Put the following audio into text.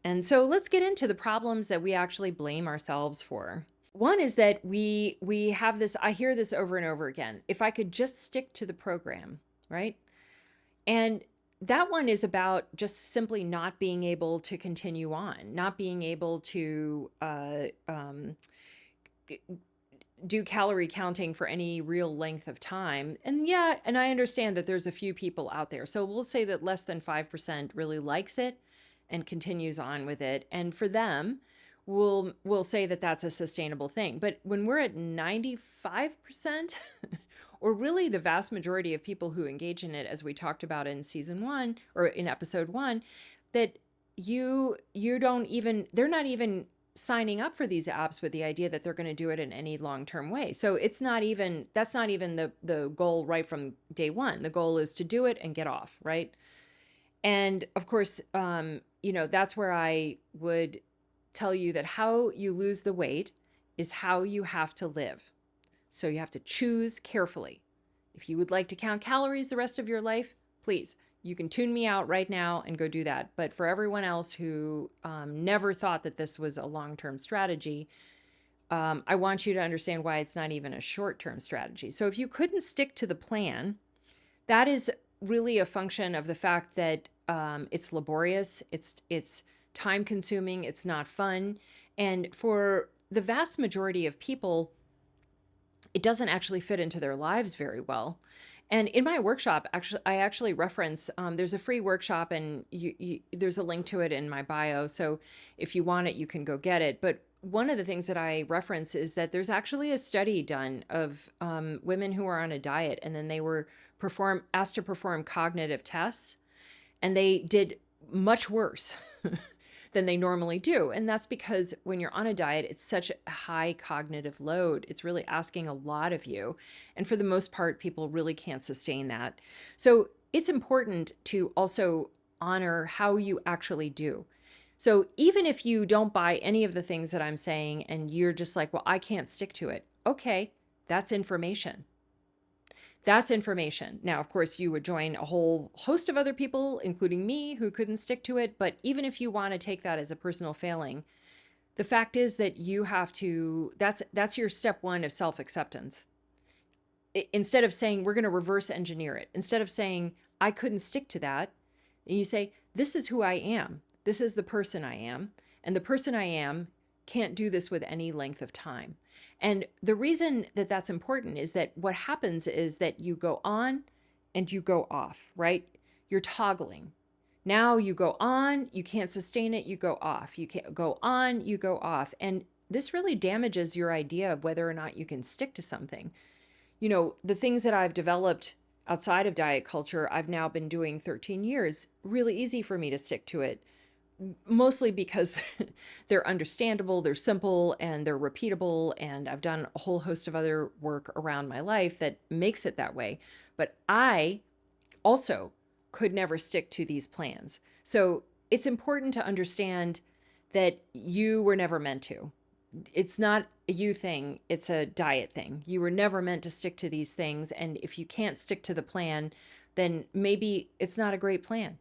And so let's get into the problems that we actually blame ourselves for. One is that we have this, I hear this over and over again. If I could just stick to the program, right? And that one is about just simply not being able to continue on, not being able to do calorie counting for any real length of time. And yeah, and I understand that there's a few people out there. So we'll say that less than 5% really likes it and continues on with it. And for them, we'll say that that's a sustainable thing. But when we're at 95%, or really the vast majority of people who engage in it, as we talked about in season 1 or in episode 1, that you don't even, they're not even signing up for these apps with the idea that they're going to do it in any long-term way. So it's not even, that's not even the goal right from day one. The goal is to do it and get off, right? And of course, that's where I would tell you that how you lose the weight is how you have to live. So you have to choose carefully. If you would like to count calories the rest of your life, please, you can tune me out right now and go do that. But for everyone else who never thought that this was a long-term strategy, I want you to understand why it's not even a short-term strategy. So if you couldn't stick to the plan, that is really a function of the fact that it's laborious, it's time-consuming, it's not fun. And for the vast majority of people, it doesn't actually fit into their lives very well. And in my workshop, I actually reference, there's a free workshop and there's a link to it in my bio. So if you want it, you can go get it. But one of the things that I reference is that there's actually a study done of women who are on a diet, and then they were asked to perform cognitive tests, and they did much worse than they normally do. And that's because when you're on a diet, it's such a high cognitive load. It's really asking a lot of you. And for the most part, people really can't sustain that. So it's important to also honor how you actually do. So even if you don't buy any of the things that I'm saying and you're just like, well, I can't stick to it. Okay, that's information. That's information. Now, of course, you would join a whole host of other people, including me, who couldn't stick to it. But even if you want to take that as a personal failing, the fact is that you have to, that's your step one of self-acceptance. Instead of saying, we're going to reverse engineer it, instead of saying, I couldn't stick to that, and you say, this is who I am. This is the person I am. And the person I am can't do this with any length of time. And the reason that that's important is that what happens is that you go on and you go off, right? You're toggling. Now you go on, you can't sustain it, you go off. You can't go on, you go off. And this really damages your idea of whether or not you can stick to something. The things that I've developed outside of diet culture, I've now been doing 13 years, really easy for me to stick to it. Mostly because they're understandable, they're simple, and they're repeatable. And I've done a whole host of other work around my life that makes it that way. But I also could never stick to these plans. So it's important to understand that you were never meant to. It's not a you thing, it's a diet thing. You were never meant to stick to these things. And if you can't stick to the plan, then maybe it's not a great plan.